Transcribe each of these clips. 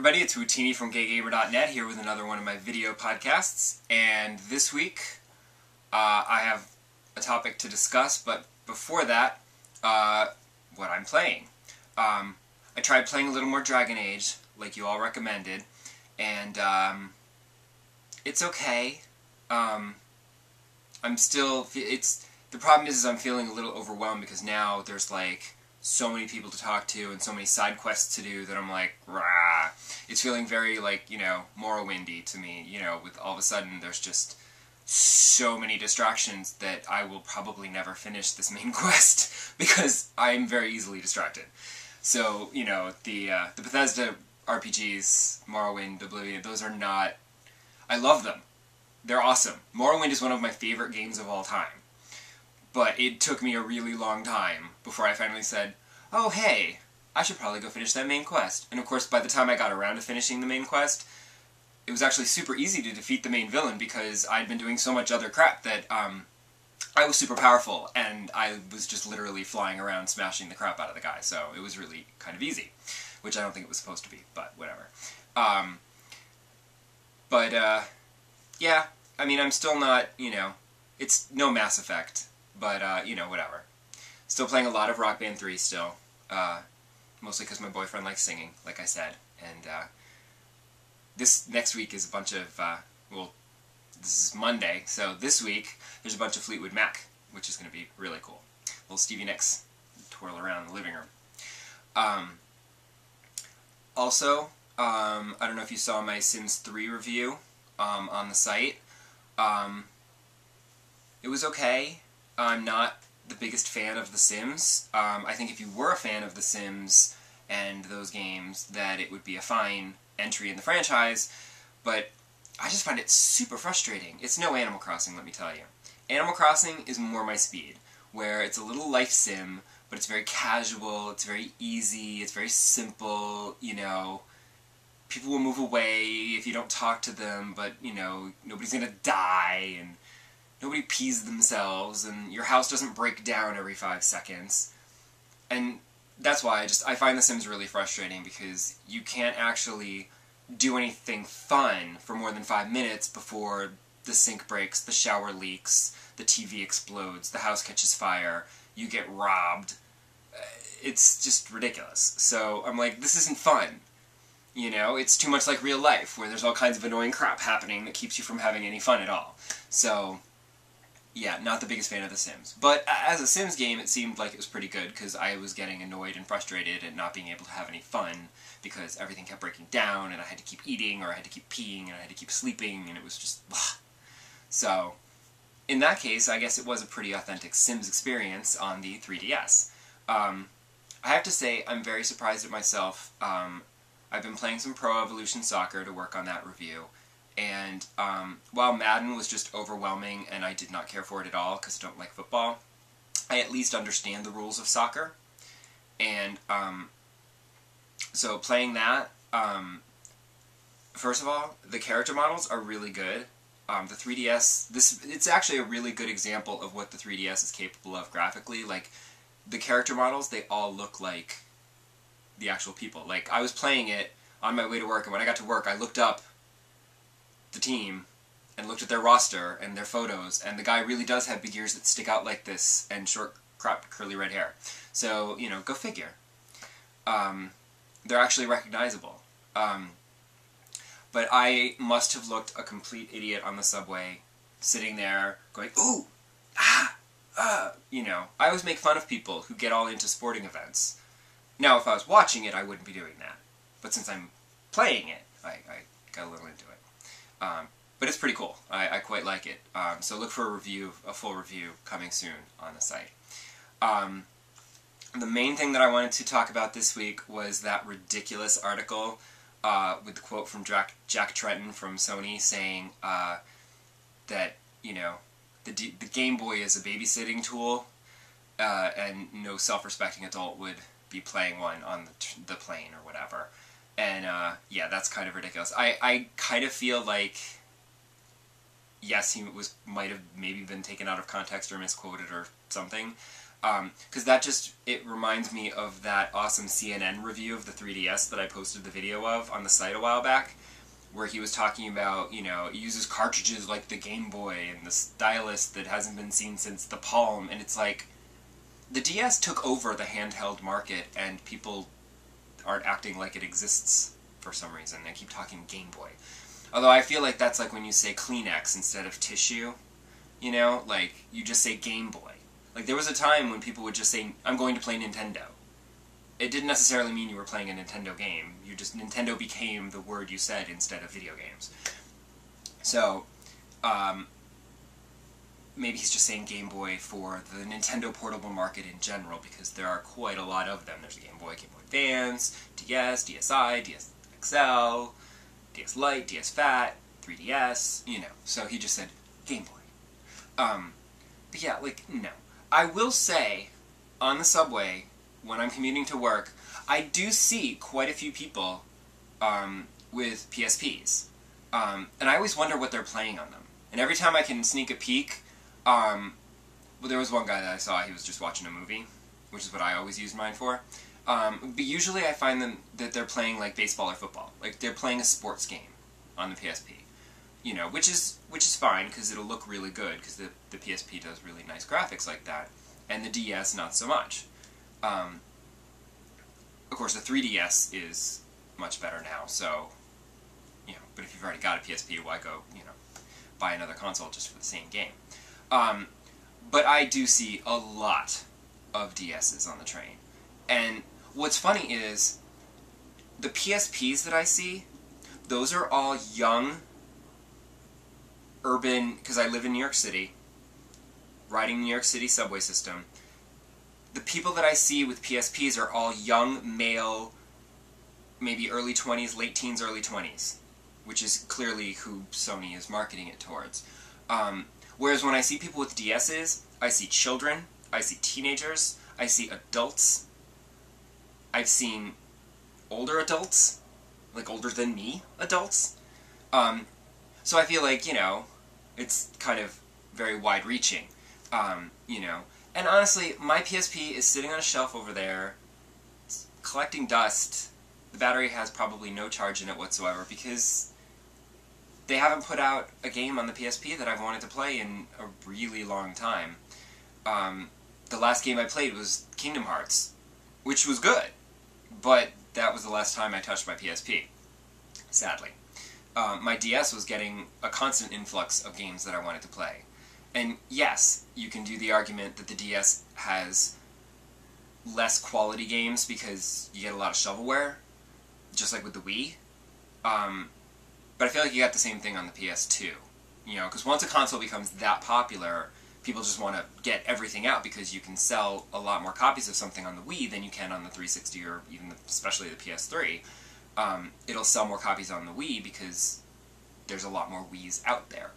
everybody, it's Wootini from GayGamer.net here with another one of my video podcasts, and this week I have a topic to discuss, but before that, what I'm playing. I tried playing a little more Dragon Age, like you all recommended, and it's okay. The problem is I'm feeling a little overwhelmed because now there's like so many people to talk to and so many side quests to do that I'm like, rah. It's feeling very like, Morrowindy to me, with all of a sudden there's just so many distractions that I will probably never finish this main quest because I'm very easily distracted. So, the Bethesda RPGs, Morrowind, Oblivion, those are not... I love them. They're awesome. Morrowind is one of my favorite games of all time. But it took me a really long time before I finally said, oh hey, I should probably go finish that main quest. And of course, by the time I got around to finishing the main quest, it was actually super easy to defeat the main villain because I'd been doing so much other crap that I was super powerful, and I was just literally flying around smashing the crap out of the guy, so it was really kind of easy, which I don't think it was supposed to be, but whatever. Yeah, I mean, I'm still not, it's no Mass Effect, but, whatever. Still playing a lot of Rock Band 3 still, mostly because my boyfriend likes singing, like I said, and this next week is a bunch of, this is Monday, so this week there's a bunch of Fleetwood Mac, which is going to be really cool. Little Stevie Nicks twirl around in the living room. Also, I don't know if you saw my Sims 3 review on the site. It was okay. I'm not the biggest fan of The Sims. I think if you were a fan of The Sims and those games, that it would be a fine entry in the franchise, but I just find it super frustrating. It's no Animal Crossing, let me tell you. Animal Crossing is more my speed, where it's a little life sim, but it's very casual, it's very easy, it's very simple, people will move away if you don't talk to them, but, nobody's gonna die, and nobody pees themselves, and your house doesn't break down every 5 seconds. And that's why I find The Sims really frustrating, because you can't actually do anything fun for more than 5 minutes before the sink breaks, the shower leaks, the TV explodes, the house catches fire, you get robbed. It's just ridiculous. So I'm like, this isn't fun. It's too much like real life, where there's all kinds of annoying crap happening that keeps you from having any fun at all. So, yeah, not the biggest fan of The Sims. But as a Sims game, it seemed like it was pretty good, because I was getting annoyed and frustrated at not being able to have any fun, because everything kept breaking down, and I had to keep eating, or I had to keep peeing, and I had to keep sleeping, and it was just, ugh. So, in that case, I guess it was a pretty authentic Sims experience on the 3DS. I have to say, I'm very surprised at myself. I've been playing some Pro Evolution Soccer to work on that review, and while Madden was just overwhelming and I did not care for it at all because I don't like football, I at least understand the rules of soccer. And so playing that, first of all, the character models are really good. The 3DS, it's actually a really good example of what the 3DS is capable of graphically. Like, the character models, they all look like the actual people. Like, I was playing it on my way to work, and when I got to work, I looked up the team and looked at their roster and their photos, and the guy really does have big ears that stick out like this and short, cropped, curly red hair. So, go figure. They're actually recognizable. But I must have looked a complete idiot on the subway, sitting there, going, ooh, ah, I always make fun of people who get all into sporting events. Now, if I was watching it, I wouldn't be doing that. But since I'm playing it, I got a little into it. But it's pretty cool. I quite like it. So look for a full review coming soon on the site. The main thing that I wanted to talk about this week was that ridiculous article with the quote from Jack Tretton from Sony saying that, the Game Boy is a babysitting tool, and no self-respecting adult would be playing one on the plane or whatever. And, yeah, that's kind of ridiculous. I kind of feel like, yes, he might have maybe been taken out of context or misquoted or something, Because that just, it reminds me of that awesome CNN review of the 3DS that I posted the video of on the site a while back, where he was talking about, you know, it uses cartridges like the Game Boy and the stylus that hasn't been seen since the Palm, and it's like, the DS took over the handheld market, and people aren't acting like it exists for some reason. They keep talking Game Boy. Although I feel like that's like when you say Kleenex instead of tissue, you know, like, you just say Game Boy. Like, there was a time when people would just say, I'm going to play Nintendo. It didn't necessarily mean you were playing a Nintendo game. You just, Nintendo became the word you said instead of video games. So, maybe he's just saying Game Boy for the Nintendo portable market in general, because there are quite a lot of them. There's a Game Boy Advance, DS, DSi, DS XL, DS Lite, DS Fat, 3DS, you know. So he just said Game Boy. But yeah, like, no. I will say, on the subway, when I'm commuting to work, I do see quite a few people with PSPs. And I always wonder what they're playing on them. And every time I can sneak a peek, well, there was one guy that I saw, he was just watching a movie, which is what I always use mine for. But usually I find them that they're playing like baseball or football. Like, they're playing a sports game on the PSP. You know, which is fine, because it'll look really good, because the PSP does really nice graphics like that, and the DS not so much. Of course, the 3DS is much better now, so, you know, but if you've already got a PSP, why go, you know, buy another console just for the same game? But I do see a lot of DSs on the train. And what's funny is, the PSPs that I see, those are all young, urban, because I live in New York City, riding the New York City subway system. The people that I see with PSPs are all young, male, maybe early 20s, late teens, early 20s, which is clearly who Sony is marketing it towards. Whereas when I see people with DSs, I see children, I see teenagers, I see adults, I've seen older adults, like older than me adults. So I feel like, you know, it's kind of very wide-reaching, you know. And honestly, my PSP is sitting on a shelf over there, it's collecting dust. The battery has probably no charge in it whatsoever, because they haven't put out a game on the PSP that I've wanted to play in a really long time. The last game I played was Kingdom Hearts, which was good, but that was the last time I touched my PSP, sadly. My DS was getting a constant influx of games that I wanted to play. And yes, you can do the argument that the DS has less quality games because you get a lot of shovelware, just like with the Wii. But I feel like you got the same thing on the PS2. You know, because once a console becomes that popular, people just want to get everything out, because you can sell a lot more copies of something on the Wii than you can on the 360 or even especially the PS3. It'll sell more copies on the Wii because there's a lot more Wiis out there.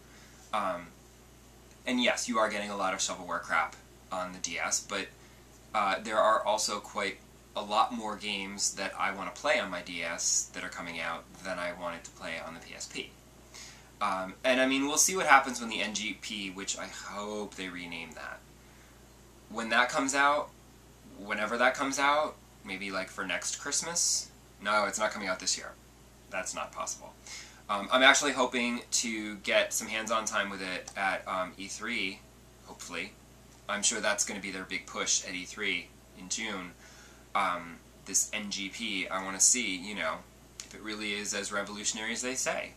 And yes, you are getting a lot of shovelware crap on the DS, but there are also quite a lot more games that I want to play on my DS that are coming out than I wanted to play on the PSP. And I mean, we'll see what happens when the NGP, which I hope they rename that. When that comes out, whenever that comes out, maybe like for next Christmas? No, it's not coming out this year. That's not possible. I'm actually hoping to get some hands-on time with it at E3, hopefully. I'm sure that's going to be their big push at E3 in June. This NGP, I want to see, you know, if it really is as revolutionary as they say.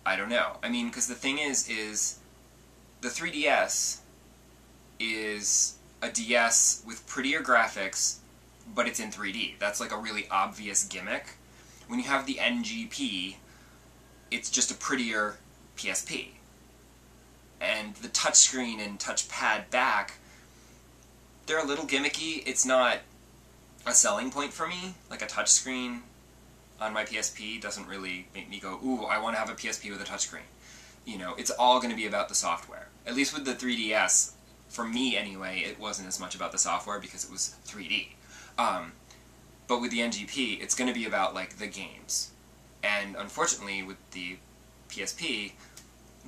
I don't know. I mean, because the thing is the 3DS is a DS with prettier graphics, but it's in 3D. That's like a really obvious gimmick. When you have the NGP, it's just a prettier PSP. And the touchscreen and touchpad back, they're a little gimmicky. It's not a selling point for me. Like, a touchscreen on my PSP doesn't really make me go, ooh, I want to have a PSP with a touchscreen. You know, it's all going to be about the software. At least with the 3DS, for me anyway, it wasn't as much about the software because it was 3D. But with the NGP, it's going to be about, like, the games. And unfortunately, with the PSP,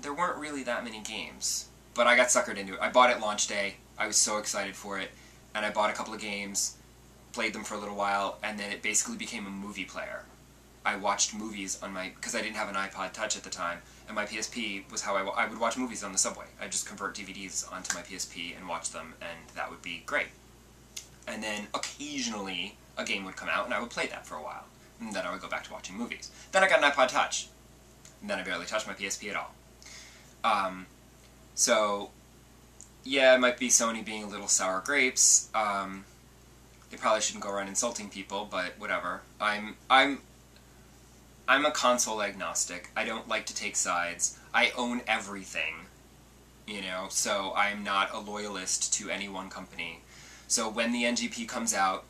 there weren't really that many games. But I got suckered into it. I bought it launch day. I was so excited for it. and I bought a couple of games, played them for a little while, and then it basically became a movie player. I watched movies on my, because I didn't have an iPod Touch at the time, and my PSP was how I would watch movies on the subway. I'd just convert DVDs onto my PSP and watch them, and that would be great. And then occasionally a game would come out, and I would play that for a while. And then I would go back to watching movies. Then I got an iPod Touch. And then I barely touched my PSP at all. So, yeah, it might be Sony being a little sour grapes. They probably shouldn't go around insulting people, but whatever. I'm a console agnostic. I don't like to take sides. I own everything, you know, so I'm not a loyalist to any one company. So when the NGP comes out,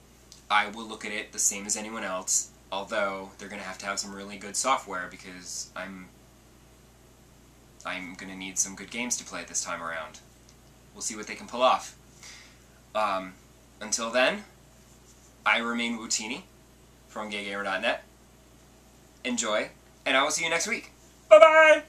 I will look at it the same as anyone else, although they're going to have some really good software because I'm going to need some good games to play this time around. We'll see what they can pull off. Until then, I remain Wootini from GayGamer.net. Enjoy, and I will see you next week. Bye-bye!